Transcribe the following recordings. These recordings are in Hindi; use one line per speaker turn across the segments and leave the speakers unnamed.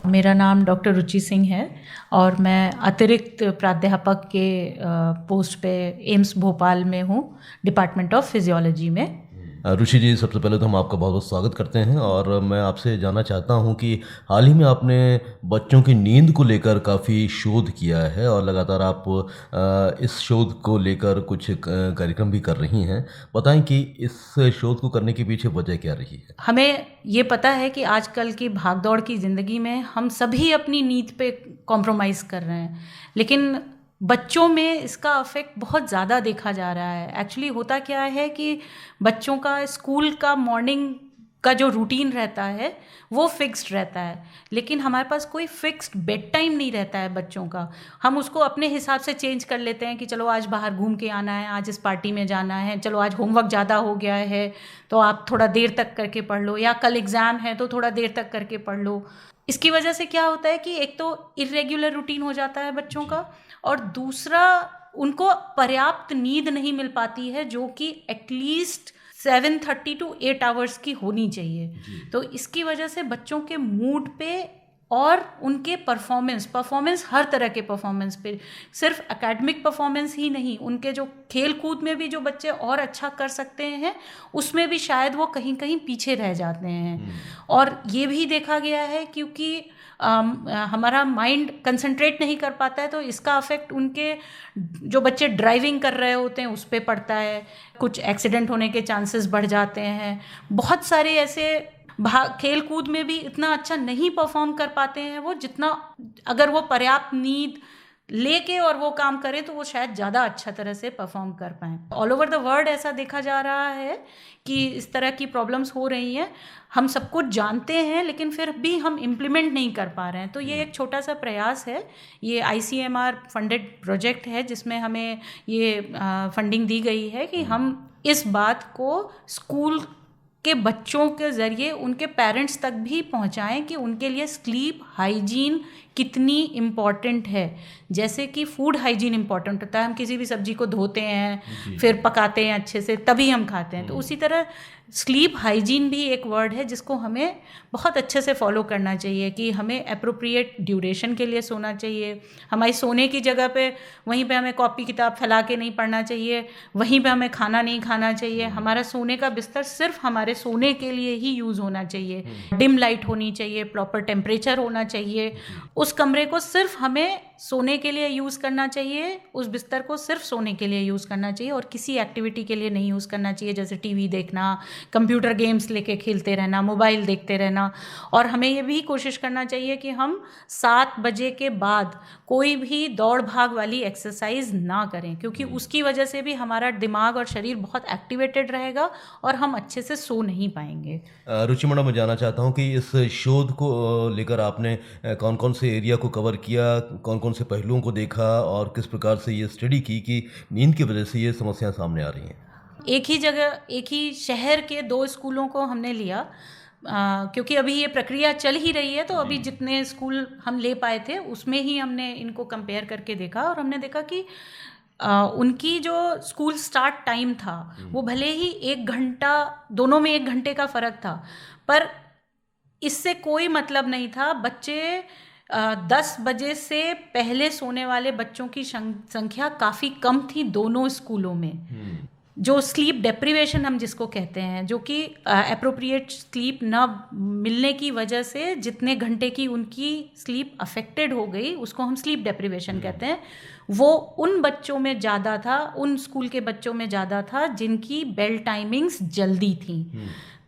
मेरा नाम डॉक्टर रुचि सिंह है और मैं अतिरिक्त प्राध्यापक के पोस्ट पे एम्स भोपाल में हूँ, डिपार्टमेंट ऑफ फिजियोलॉजी में।
रुचि जी, सबसे पहले तो हम आपका बहुत बहुत स्वागत करते हैं और मैं आपसे जानना चाहता हूं कि हाल ही में आपने बच्चों की नींद को लेकर काफ़ी शोध किया है और लगातार आप इस शोध को लेकर कुछ कार्यक्रम भी कर रही हैं। बताएं कि इस शोध को करने के पीछे वजह क्या रही है?
हमें ये पता है कि आजकल की भागदौड़ की ज़िंदगी में हम सभी अपनी नींद पे कॉम्प्रोमाइज़ कर रहे हैं, लेकिन बच्चों में इसका अफेक्ट बहुत ज़्यादा देखा जा रहा है। एक्चुअली होता क्या है कि बच्चों का स्कूल का मॉर्निंग का जो रूटीन रहता है वो फिक्स्ड रहता है, लेकिन हमारे पास कोई फिक्स्ड बेड टाइम नहीं रहता है बच्चों का। हम उसको अपने हिसाब से चेंज कर लेते हैं कि चलो आज बाहर घूम के आना है, आज इस पार्टी में जाना है, चलो आज होमवर्क ज़्यादा हो गया है तो आप थोड़ा देर तक करके पढ़ लो, या कल एग्ज़ाम है तो थोड़ा देर तक करके पढ़ लो। इसकी वजह से क्या होता है कि एक तो इर्रेगुलर रूटीन हो जाता है बच्चों का, और दूसरा उनको पर्याप्त नींद नहीं मिल पाती है जो कि एटलीस्ट 7:30 to 8 आवर्स की होनी चाहिए। तो इसकी वजह से बच्चों के मूड पे और उनके परफॉर्मेंस हर तरह के परफॉर्मेंस पे, सिर्फ एकेडमिक परफॉर्मेंस ही नहीं, उनके जो खेल कूद में भी जो बच्चे और अच्छा कर सकते हैं उसमें भी शायद वो कहीं कहीं पीछे रह जाते हैं। और ये भी देखा गया है क्योंकि हमारा माइंड कंसंट्रेट नहीं कर पाता है, तो इसका अफेक्ट उनके जो बच्चे ड्राइविंग कर रहे होते हैं उस पर पड़ता है, कुछ एक्सीडेंट होने के चांसेस बढ़ जाते हैं। बहुत सारे ऐसे खेल कूद में भी इतना अच्छा नहीं परफॉर्म कर पाते हैं वो, जितना अगर वो पर्याप्त नींद लेके और वो काम करें तो वो शायद ज़्यादा अच्छा तरह से परफॉर्म कर पाएँ। ऑल ओवर द वर्ल्ड ऐसा देखा जा रहा है कि इस तरह की प्रॉब्लम्स हो रही हैं। हम सब कुछ जानते हैं लेकिन फिर भी हम इम्प्लीमेंट नहीं कर पा रहे हैं। तो ये एक छोटा सा प्रयास है, ये ICMR फंडेड प्रोजेक्ट है जिसमें हमें ये फंडिंग दी गई है कि हम इस बात को स्कूल के बच्चों के ज़रिए उनके पेरेंट्स तक भी पहुंचाएं कि उनके लिए स्लीप हाइजीन कितनी इम्पॉर्टेंट है। जैसे कि फूड हाइजीन इम्पॉर्टेंट होता है, हम किसी भी सब्जी को धोते हैं फिर पकाते हैं अच्छे से तभी हम खाते हैं, तो उसी तरह स्लीप हाइजीन भी एक वर्ड है जिसको हमें बहुत अच्छे से फॉलो करना चाहिए कि हमें एप्रोप्रिएट ड्यूरेशन के लिए सोना चाहिए। हमारी सोने की जगह पे वहीं पे हमें कॉपी किताब फैला के नहीं पढ़ना चाहिए, वहीं पे हमें खाना नहीं खाना चाहिए। हमारा सोने का बिस्तर सिर्फ हमारे सोने के लिए ही यूज़ होना चाहिए। डिम लाइट होनी चाहिए, प्रॉपर टेम्परेचर होना चाहिए, उस कमरे को सिर्फ हमें सोने के लिए यूज़ करना चाहिए, उस बिस्तर को सिर्फ सोने के लिए यूज़ करना चाहिए और किसी एक्टिविटी के लिए नहीं यूज़ करना चाहिए, जैसे टीवी देखना, कंप्यूटर गेम्स लेके खेलते रहना, मोबाइल देखते रहना। और हमें ये भी कोशिश करना चाहिए कि हम 7 बजे के बाद कोई भी दौड़ भाग वाली एक्सरसाइज ना करें, क्योंकि उसकी वजह से भी हमारा दिमाग और शरीर बहुत एक्टिवेटेड रहेगा और हम अच्छे से सो नहीं पाएंगे।
रुचि मैडम, मैं जानना चाहता हूं कि इस शोध को लेकर आपने कौन कौन से एरिया को कवर किया, कौन कौन से पहलुओं को देखा और किस प्रकार से ये स्टडी की कि नींद की वजह से ये समस्याएं सामने आ रही हैं?
एक ही जगह, एक ही शहर के 2 स्कूलों को हमने लिया, क्योंकि अभी ये प्रक्रिया चल ही रही है, तो अभी जितने स्कूल हम ले पाए थे उसमें ही हमने इनको कंपेयर करके देखा और हमने देखा कि उनकी जो स्कूल स्टार्ट टाइम था वो भले ही 1 घंटा, दोनों में 1 घंटे का फ़र्क था, पर इससे कोई मतलब नहीं था। बच्चे 10 बजे से पहले सोने वाले बच्चों की संख्या काफ़ी कम थी दोनों स्कूलों में। जो स्लीप डेप्रिवेशन हम जिसको कहते हैं, जो कि एप्रोप्रिएट स्लीप ना मिलने की वजह से जितने घंटे की उनकी स्लीप अफेक्टेड हो गई उसको हम स्लीप डेप्रिवेशन कहते हैं, वो उन बच्चों में ज़्यादा था, उन स्कूल के बच्चों में ज़्यादा था जिनकी बेल टाइमिंग्स जल्दी थी।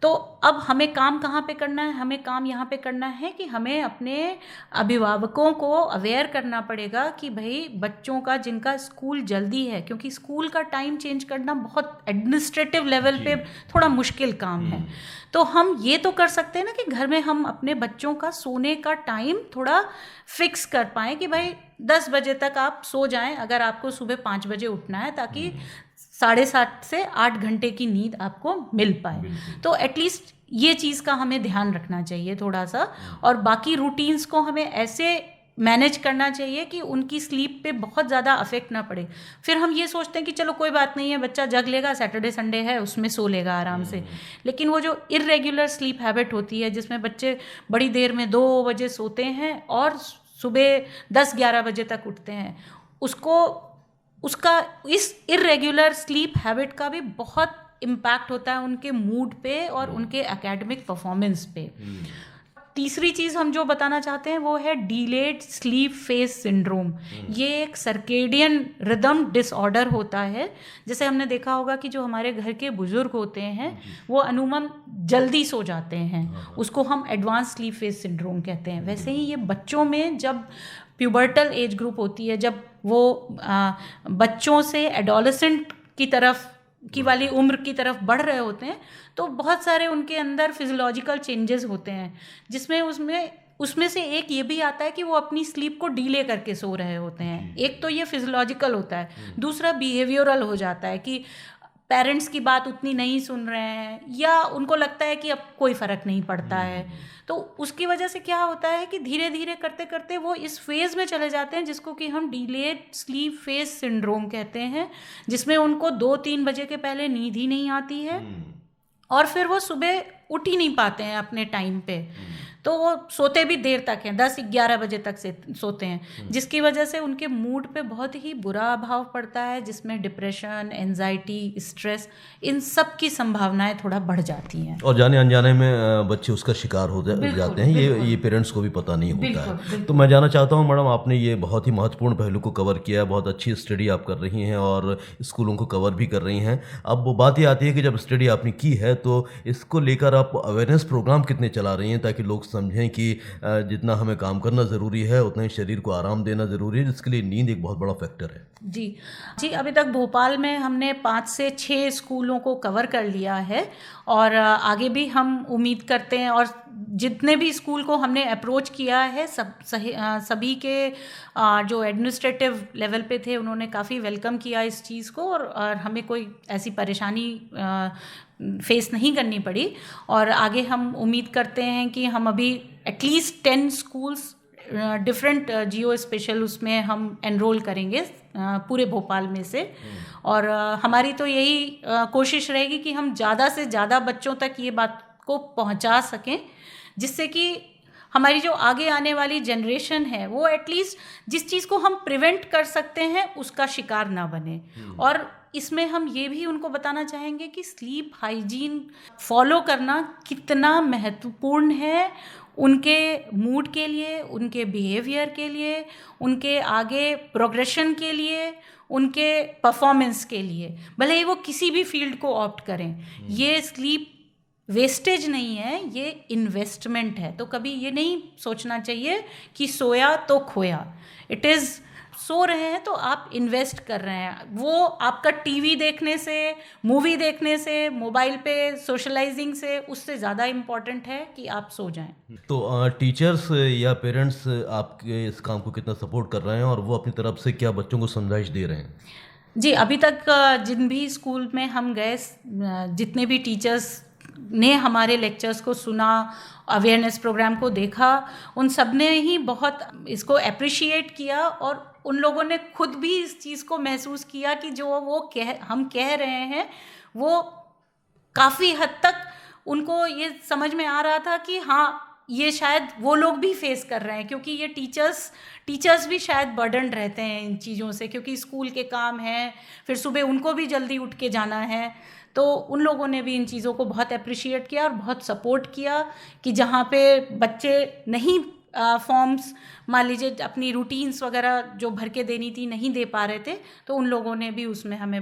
तो अब हमें काम कहाँ पे करना है? हमें काम यहाँ पे करना है कि हमें अपने अभिभावकों को अवेयर करना पड़ेगा कि भाई बच्चों का जिनका स्कूल जल्दी है, क्योंकि स्कूल का टाइम चेंज करना बहुत एडमिनिस्ट्रेटिव लेवल पे थोड़ा मुश्किल काम है। तो हम ये तो कर सकते हैं ना कि घर में हम अपने बच्चों का सोने का टाइम थोड़ा फिक्स कर पाएँ कि भाई 10 बजे तक आप सो जाएं अगर आपको सुबह 5 बजे उठना है, ताकि 7:30 से 8 घंटे की नींद आपको मिल पाए। तो एटलीस्ट ये चीज़ का हमें ध्यान रखना चाहिए थोड़ा सा, और बाकी रूटीन्स को हमें ऐसे मैनेज करना चाहिए कि उनकी स्लीप पे बहुत ज़्यादा अफेक्ट ना पड़े। फिर हम ये सोचते हैं कि चलो कोई बात नहीं है, बच्चा जग लेगा, सैटरडे संडे है उसमें सो लेगा आराम से। लेकिन वो जो इर्रेगुलर स्लीप हैबिट होती है जिसमें बच्चे बड़ी देर में 2 बजे सोते हैं और सुबह 10-11 बजे तक उठते हैं, उसका इस इर्रेगुलर स्लीप हैबिट का भी बहुत इम्पैक्ट होता है उनके मूड पे और उनके एकेडमिक परफॉर्मेंस पे। तीसरी चीज़ हम जो बताना चाहते हैं वो है डिलेड स्लीप फेज सिंड्रोम। ये एक सर्केडियन रिदम डिसऑर्डर होता है। जैसे हमने देखा होगा कि जो हमारे घर के बुजुर्ग होते हैं वो अमूमन जल्दी सो जाते हैं, उसको हम एडवांस स्लीप फेज सिंड्रोम कहते हैं। वैसे ही ये बच्चों में जब प्यूबर्टल एज ग्रुप होती है, जब वो बच्चों से एडोलेसेंट की वाली उम्र की तरफ बढ़ रहे होते हैं, तो बहुत सारे उनके अंदर फिजियोलॉजिकल चेंजेस होते हैं, जिसमें उसमें से एक ये भी आता है कि वो अपनी स्लीप को डीले करके सो रहे होते हैं। एक तो ये फिजियोलॉजिकल होता है, दूसरा बिहेवियरल हो जाता है कि पेरेंट्स की बात उतनी नहीं सुन रहे हैं या उनको लगता है कि अब कोई फ़र्क नहीं पड़ता है। तो उसकी वजह से क्या होता है कि धीरे धीरे करते करते वो इस फेज़ में चले जाते हैं जिसको कि हम डिलेड स्लीप फेज सिंड्रोम कहते हैं, जिसमें उनको 2-3 बजे के पहले नींद ही नहीं आती है और फिर वो सुबह उठ ही नहीं पाते हैं अपने टाइम पे। तो वो सोते भी देर तक हैं, 10-11 बजे तक से सोते हैं, जिसकी वजह से उनके मूड पे बहुत ही बुरा प्रभाव पड़ता है, जिसमें डिप्रेशन, एंजाइटी, स्ट्रेस, इन सब की संभावनाएं थोड़ा बढ़ जाती हैं
और जाने अनजाने में बच्चे उसका शिकार हो जाते हैं। ये पेरेंट्स को भी पता नहीं होता है। तो मैं जानना चाहता हूँ मैडम, आपने ये बहुत ही महत्वपूर्ण पहलू को कवर किया, बहुत अच्छी स्टडी आप कर रही हैं और स्कूलों को कवर भी कर रही हैं। अब वो बात ये आती है कि जब स्टडी आपने की है तो इसको लेकर आप अवेयरनेस प्रोग्राम कितने चला रही हैं ताकि लोग समझें कि जितना हमें काम करना ज़रूरी है उतना ही शरीर को आराम देना ज़रूरी है, जिसके लिए नींद एक बहुत बड़ा फैक्टर है।
जी, अभी तक भोपाल में हमने 5 से 6 स्कूलों को कवर कर लिया है और आगे भी हम उम्मीद करते हैं, और जितने भी स्कूल को हमने अप्रोच किया है सभी के जो एडमिनिस्ट्रेटिव लेवल पे थे उन्होंने काफ़ी वेलकम किया इस चीज़ को, और हमें कोई ऐसी परेशानी फेस नहीं करनी पड़ी। और आगे हम उम्मीद करते हैं कि हम अभी एटलीस्ट 10 स्कूल्स डिफरेंट जियो स्पेशल उसमें हम एनरोल करेंगे पूरे भोपाल में से। और हमारी तो यही कोशिश रहेगी कि हम ज़्यादा से ज़्यादा बच्चों तक ये बात को पहुंचा सकें, जिससे कि हमारी जो आगे आने वाली जनरेशन है वो एटलीस्ट जिस चीज़ को हम प्रिवेंट कर सकते हैं उसका शिकार ना बने। और इसमें हम ये भी उनको बताना चाहेंगे कि स्लीप हाइजीन फॉलो करना कितना महत्वपूर्ण है उनके मूड के लिए, उनके बिहेवियर के लिए, उनके आगे प्रोग्रेशन के लिए, उनके परफॉर्मेंस के लिए, भले ही वो किसी भी फील्ड को ऑप्ट करें। ये स्लीप वेस्टेज नहीं है, ये इन्वेस्टमेंट है। तो कभी ये नहीं सोचना चाहिए कि सोया तो खोया। इट इज़ सो रहे हैं तो आप इन्वेस्ट कर रहे हैं। वो आपका टीवी देखने से, मूवी देखने से, मोबाइल पे सोशलाइजिंग से, उससे ज़्यादा इम्पॉर्टेंट है कि आप सो जाएं।
तो टीचर्स या पेरेंट्स आपके इस काम को कितना सपोर्ट कर रहे हैं और वो अपनी तरफ से क्या बच्चों को समझाइश दे रहे हैं?
जी, अभी तक जिन भी स्कूल में हम गए, जितने भी टीचर्स ने हमारे लेक्चर्स को सुना, अवेयरनेस प्रोग्राम को देखा, उन सब ने ही बहुत इसको अप्रिशिएट किया और उन लोगों ने खुद भी इस चीज़ को महसूस किया कि जो हम कह रहे हैं वो काफ़ी हद तक उनको ये समझ में आ रहा था कि हाँ, ये शायद वो लोग भी फेस कर रहे हैं, क्योंकि ये टीचर्स भी शायद बर्डन रहते हैं इन चीज़ों से, क्योंकि स्कूल के काम हैं, फिर सुबह उनको भी जल्दी उठ के जाना है। तो उन लोगों ने भी इन चीज़ों को बहुत अप्रिशिएट किया और बहुत सपोर्ट किया कि जहाँ पे बच्चे नहीं फॉर्म्स मान लीजिए अपनी रूटीन्स वगैरह जो भर के देनी थी नहीं दे पा रहे थे, तो उन लोगों ने भी उसमें हमें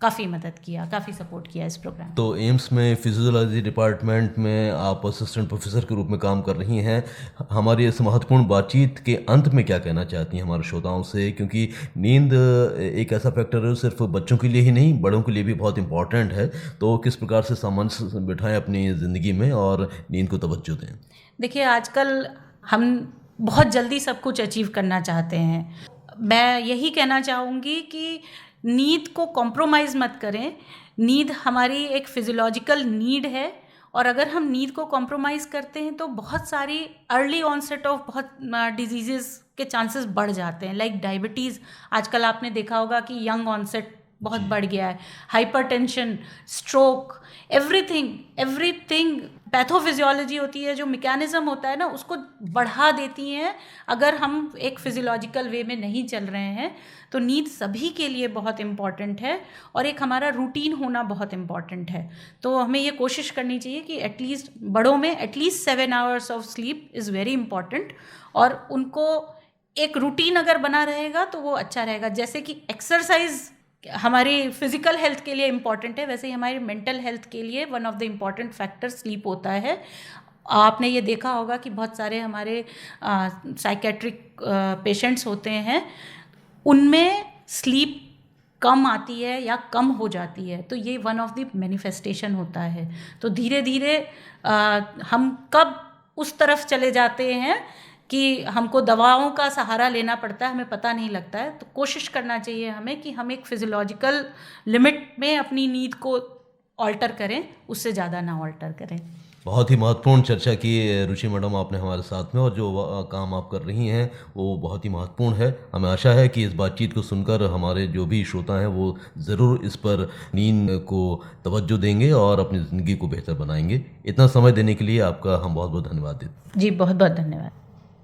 काफ़ी मदद किया, काफ़ी सपोर्ट किया इस प्रोग्राम।
तो एम्स में फिजियोलॉजी डिपार्टमेंट में आप असिस्टेंट प्रोफेसर के रूप में काम कर रही हैं। हमारी इस महत्वपूर्ण बातचीत के अंत में क्या कहना चाहती हैं हमारे श्रोताओं से, क्योंकि नींद एक ऐसा फैक्टर है जो सिर्फ बच्चों के लिए ही नहीं बड़ों के लिए भी बहुत इंपॉर्टेंट है। तो किस प्रकार से सामंजस्य बिठाएं अपनी ज़िंदगी में और नींद को तवज्जो दें?
देखिए, आजकल हम बहुत जल्दी सब कुछ अचीव करना चाहते हैं। मैं यही कहना चाहूँगी कि नींद को कॉम्प्रोमाइज़ मत करें। नींद हमारी एक फिजियोलॉजिकल नीड है और अगर हम नींद को कॉम्प्रोमाइज़ करते हैं तो बहुत सारी अर्ली ऑनसेट ऑफ बहुत डिजीज़ के चांसेस बढ़ जाते हैं, लाइक डायबिटीज़। आजकल आपने देखा होगा कि यंग ऑनसेट बहुत बढ़ गया है, हाइपरटेंशन, स्ट्रोक, एवरीथिंग पैथोफिजियोलॉजी होती है, जो मैकेनिज्म होता है ना, उसको बढ़ा देती हैं अगर हम एक फिजियोलॉजिकल वे में नहीं चल रहे हैं। तो नींद सभी के लिए बहुत इम्पॉर्टेंट है और एक हमारा रूटीन होना बहुत इम्पॉर्टेंट है। तो हमें ये कोशिश करनी चाहिए कि एटलीस्ट बड़ों में at least 7 hours of sleep is very important, और उनको एक रूटीन अगर बना रहेगा तो वो अच्छा रहेगा। जैसे कि एक्सरसाइज हमारी फिजिकल हेल्थ के लिए इम्पॉर्टेंट है, वैसे ही हमारी मेंटल हेल्थ के लिए one of the important factor sleep होता है। आपने ये देखा होगा कि बहुत सारे हमारे साइकेट्रिक पेशेंट्स होते हैं, उनमें स्लीप कम आती है या कम हो जाती है, तो ये वन ऑफ द मैनिफेस्टेशन होता है। तो धीरे धीरे हम कब उस तरफ चले जाते हैं कि हमको दवाओं का सहारा लेना पड़ता है, हमें पता नहीं लगता है। तो कोशिश करना चाहिए हमें कि हम एक फिजियोलॉजिकल लिमिट में अपनी नींद को ऑल्टर करें, उससे ज़्यादा ना ऑल्टर करें।
बहुत ही महत्वपूर्ण चर्चा की रुचि मैडम आपने हमारे साथ में, और जो काम आप कर रही हैं वो बहुत ही महत्वपूर्ण है। हमें आशा है कि इस बातचीत को सुनकर हमारे जो भी श्रोता हैं वो ज़रूर इस पर नींद को तवज्जो देंगे और अपनी ज़िंदगी को बेहतर बनाएंगे। इतना समय देने के लिए आपका हम बहुत बहुत धन्यवाद देते हैं।
जी, बहुत बहुत धन्यवाद।